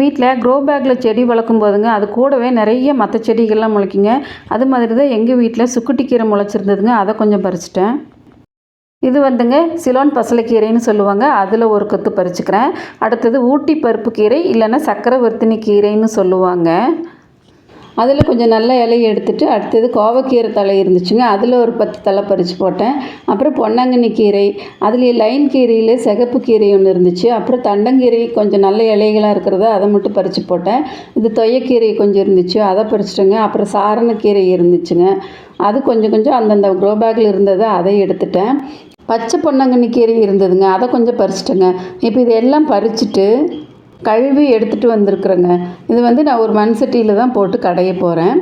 வீட்டில் க்ரோ பேக்கில் செடி வளர்க்கும் போதுங்க அது கூடவே நிறைய மற்ற செடிகள்லாம் முளைக்குங்க. அது மாதிரி தான் எங்கள் வீட்டில் சுக்குட்டிக்கீரை முளைச்சிருந்ததுங்க. அதை கொஞ்சம் பறிச்சிட்டேன். இது வந்துங்க சிலோன் பசலைக்கீரைன்னு சொல்லுவாங்க. அதில் ஒரு கொத்து பறிச்சுக்கிறேன். அடுத்தது ஊட்டி பருப்பு கீரை இல்லைன்னா சக்கரவர்த்தினி கீரைன்னு சொல்லுவாங்க. அதில் கொஞ்சம் நல்ல இலையை எடுத்துகிட்டு அடுத்தது கோவக்கீரை தழை இருந்துச்சுங்க. அதில் ஒரு 10 தழை பறித்து போட்டேன். அப்புறம் பொன்னாங்கண்ணி கீரை, அதுலேயே லைன் கீரையில் சிகப்பு கீரை ஒன்று இருந்துச்சு. அப்புறம் தண்டங்கீரை கொஞ்சம் நல்ல இலைகளாக இருக்கிறத அதை மட்டும் பறித்து போட்டேன். இது தொய்யக்கீரை கொஞ்சம் இருந்துச்சு, அதை பறிச்சிட்டேங்க. அப்புறம் சாரணக்கீரை இருந்துச்சுங்க. அது கொஞ்சம் கொஞ்சம் அந்தந்த க்ரோ பேக்கில் இருந்ததை அதை எடுத்துட்டேன். பச்சை பொன்னாங்கண்ணி கீரை இருந்ததுங்க, அதை கொஞ்சம் பறிச்சிட்டேங்க. இப்போ இதெல்லாம் பறிச்சுட்டு கழுவி எடுத்துகிட்டு வந்திருக்குறேங்க. இது வந்து நான் ஒரு மண் சட்டியில் தான் போட்டு கடைய போகிறேன்.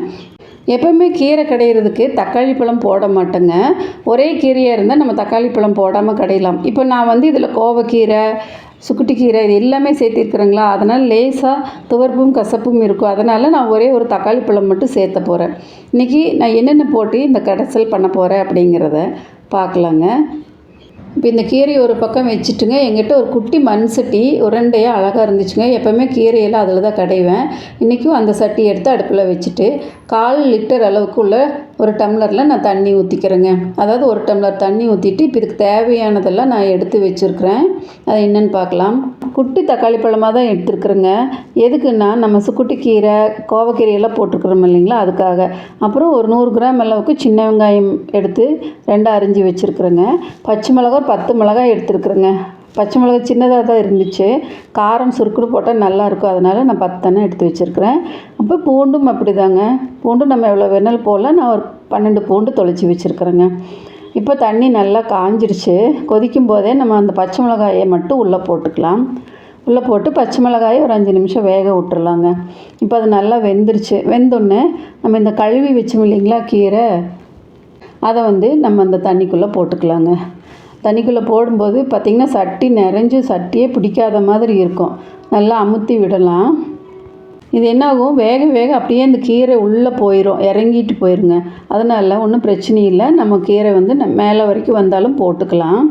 எப்போவுமே கீரை கடையிறதுக்கு தக்காளி பழம் போட மாட்டேங்க. ஒரே கீரையாக இருந்தால் நம்ம தக்காளி பழம் போடாமல் கடையலாம். இப்போ நான் வந்து இதில் கோவக்கீரை, சுக்குட்டிக்கீரை இது எல்லாமே சேர்த்திருக்குறேங்களா, அதனால் லேசாக துவர்ப்பும் கசப்பும் இருக்கும். அதனால் நான் ஒரே ஒரு தக்காளி பழம் மட்டும் சேர்த்த போகிறேன். இன்றைக்கி நான் என்னென்ன போட்டு இந்த கடைசல் பண்ண போகிறேன் அப்படிங்கிறத பார்க்கலாங்க. இப்போ இந்த கீரை ஒரு பக்கம் வச்சுட்டுங்க, எங்கிட்ட ஒரு குட்டி மண் சட்டி உருண்டையாக அழகாக இருந்துச்சுங்க. எப்போவுமே கீரையெல்லாம் அதில் தான் கடைவேன். இன்றைக்கும் அந்த சட்டி எடுத்து அடுப்பில் வச்சுட்டு 1/4 லிட்டர் அளவுக்கு உள்ள ஒரு டம்ளரில் நான் தண்ணி ஊற்றிக்கிறேங்க. அதாவது 1 டம்ளர் தண்ணி ஊற்றிட்டு இப்போ இதுக்கு தேவையானதெல்லாம் நான் எடுத்து வச்சுருக்கிறேன். அது என்னென்னு பார்க்கலாம். குட்டி தக்காளி பழமாக தான் எடுத்துருக்குறேங்க. எதுக்குன்னா நம்ம சுக்குட்டி கீரை, கோவக்கீரையெல்லாம் போட்டிருக்குறோம் இல்லைங்களா, அதுக்காக. அப்புறம் ஒரு 100 கிராம் அளவுக்கு சின்ன வெங்காயம் எடுத்து 2 அரிஞ்சு வச்சுருக்குறேங்க. பச்சை மிளகா 10 மிளகாய் எடுத்துருக்குறேங்க. பச்சை மிளகா சின்னதாக தான் இருந்துச்சு, காரம் சுருக்குன்னு போட்டால் நல்லாயிருக்கும், அதனால் நான் 10 எடுத்து வச்சுருக்கிறேன். அப்போ பூண்டும் அப்படி தாங்க, பூண்டும் நம்ம எவ்வளோ வேணாலும் போடலாம். நான் ஒரு 12 பூண்டு தொளிச்சு வச்சுருக்குறேங்க. இப்போ தண்ணி நல்லா காஞ்சிடுச்சு. கொதிக்கும் போதே நம்ம அந்த பச்சை மிளகாயை மட்டும் உள்ளே போட்டுக்கலாம். உள்ளே போட்டு பச்சை மிளகாயை ஒரு 5 நிமிஷம் வேக விட்டுறலாங்க. இப்போ அது நல்லா வெந்துருச்சு. வெந்தோடனே நம்ம இந்த கழுவி வச்சோம் இல்லைங்களா கீரை, அதை வந்து நம்ம அந்த தண்ணிக்குள்ளே போட்டுக்கலாங்க. தண்ணிக்குள்ளே போடும்போது பார்த்திங்கன்னா சட்டி நிறைஞ்சு சட்டியே பிடிக்காத மாதிரி இருக்கும். நல்லா அமுத்தி விடலாம். இது என்னாகும், வேக வேக அப்படியே இந்த கீரை உள்ளே போயிடும், இறங்கிட்டு போயிருங்க. அதனால் ஒன்றும் பிரச்சனை இல்லை. நம்ம கீரை வந்து மேலே வரைக்கும் வந்தாலும் போட்டுக்கலாம்.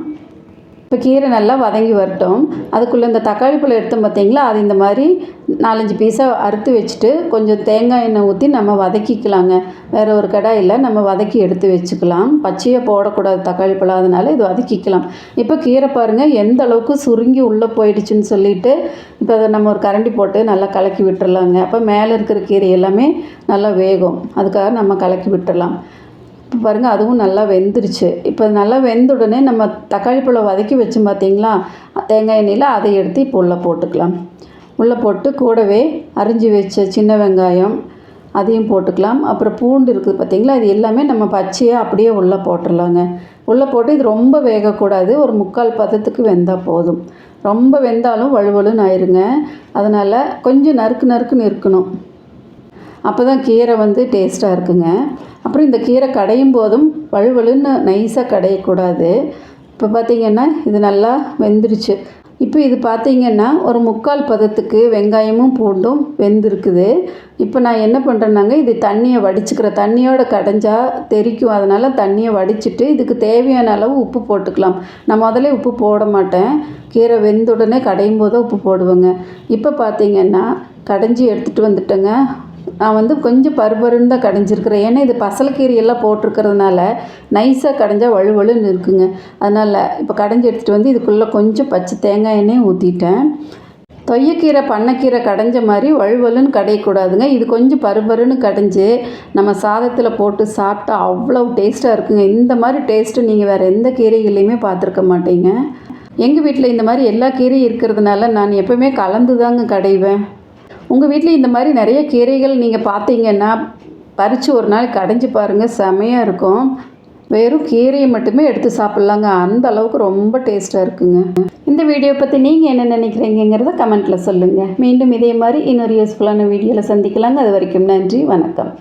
இப்போ கீரை நல்லா வதங்கி வரட்டும். அதுக்குள்ளே இந்த தக்காளி பழம் எடுத்தோம் பார்த்திங்களா, அது இந்த மாதிரி 4-5 பீஸாக அறுத்து வச்சுட்டு கொஞ்சம் தேங்காய் எண்ணெய் ஊற்றி நம்ம வதக்கிக்கலாங்க. வேறு ஒரு கடாயில் நம்ம வதக்கி எடுத்து வச்சுக்கலாம். பச்சையாக போடக்கூடாது தக்காளி பழம், அதனால் இது வதக்கிக்கலாம். இப்போ கீரை பாருங்கள் எந்த அளவுக்கு சுருங்கி உள்ளே போயிடுச்சுன்னு சொல்லிவிட்டு இப்போ அதை நம்ம ஒரு கரண்டி போட்டு நல்லா கலக்கி விட்டுறலாங்க. அப்போ மேலே இருக்கிற கீரை எல்லாமே நல்லா வேகும், அதுக்காக நம்ம கலக்கி விட்டுடலாம். இப்போ பாருங்கள் அதுவும் நல்லா வெந்துருச்சு. இப்போ நல்லா வெந்த உடனே நம்ம தக்காளி பழம் வதக்கி வச்சோம் பார்த்திங்களா தேங்காய் எண்ணெயில், அதை எடுத்து இப்போ உள்ளே போட்டுக்கலாம். உள்ளே போட்டு கூடவே அரிஞ்சு வச்ச சின்ன வெங்காயம் அதையும் போட்டுக்கலாம். அப்புறம் பூண்டு இருக்குது பார்த்திங்களா, இது எல்லாமே நம்ம பச்சையாக அப்படியே உள்ளே போட்டுடலாங்க. உள்ளே போட்டு இது ரொம்ப வேகக்கூடாது, ஒரு 3/4 பதத்துக்கு வெந்தால் போதும். ரொம்ப வெந்தாலும் வழுவலுன்னு ஆயிருங்க. அதனால் கொஞ்சம் நறுக்குன்னு இருக்கணும், அப்போ தான் கீரை வந்து டேஸ்ட்டாக இருக்குங்க. அப்புறம் இந்த கீரை கடையும் போதும் வழுவலுன்னு நைஸாக கடையக்கூடாது. இப்போ பார்த்திங்கன்னா இது நல்லா வெந்துருச்சு. இப்போ இது பார்த்திங்கன்னா ஒரு 3/4 பதத்துக்கு வெங்காயமும் பூண்டும் வெந்திருக்குது. இப்போ நான் என்ன பண்ணுறேன்னாங்க, இது தண்ணியை வடிச்சுக்கிறேன். தண்ணியோடு கடைஞ்சா தெரிக்கும், அதனால் தண்ணியை வடிச்சிட்டு இதுக்கு தேவையான அளவு உப்பு போட்டுக்கலாம். நான் முதல்ல உப்பு போட மாட்டேன், கீரை வெந்த உடனே கடையும் போது உப்பு போடுவேங்க. இப்போ பார்த்திங்கன்னா கடைஞ்சி எடுத்துகிட்டு வந்துட்டேங்க. நான் வந்து கொஞ்சம் பருபருன்னு தான் கடைஞ்சிருக்கிறேன். ஏன்னா இது பசலைக்கீரையெல்லாம் போட்டிருக்கிறதுனால நைஸாக கடைஞ்சால் வழுவலுன்னு இருக்குங்க. அதனால் இப்போ கடைஞ்சி எடுத்துகிட்டு வந்து இதுக்குள்ளே கொஞ்சம் பச்சை தேங்காய் எண்ணெயும் ஊற்றிட்டேன். தொய்யக்கீரை பண்ணைக்கீரை கடைஞ்ச மாதிரி வழுவலுன்னு கடையக்கூடாதுங்க. இது கொஞ்சம் பருபருன்னு கடைஞ்சி நம்ம சாதத்தில் போட்டு சாப்பிட்டா அவ்வளோ டேஸ்ட்டாக இருக்குங்க. இந்த மாதிரி டேஸ்ட்டு நீங்கள் வேறு எந்த கீரைகள்லையுமே பார்த்துருக்க மாட்டீங்க. எங்கள் வீட்டில் இந்த மாதிரி எல்லா கீரையும் இருக்கிறதுனால நான் எப்போவுமே கலந்து தாங்க கடைவேன். உங்கள் வீட்டில் இந்த மாதிரி நிறைய கீரைகள் நீங்கள் பார்த்தீங்கன்னா பறித்து ஒரு நாள் கடைஞ்சி பாருங்கள், செமையாக இருக்கும். வெறும் கீரையை மட்டுமே எடுத்து சாப்பிட்லாங்க, அந்த அளவுக்கு ரொம்ப டேஸ்ட்டாக இருக்குங்க. இந்த வீடியோ பற்றி நீங்கள் என்ன நினைக்கிறீங்கிறத கமெண்ட்டில் சொல்லுங்கள். மீண்டும் இதே மாதிரி இன்னொரு யூஸ்ஃபுல்லான வீடியோவில் சந்திக்கலாங்க. அது வரைக்கும் நன்றி, வணக்கம்.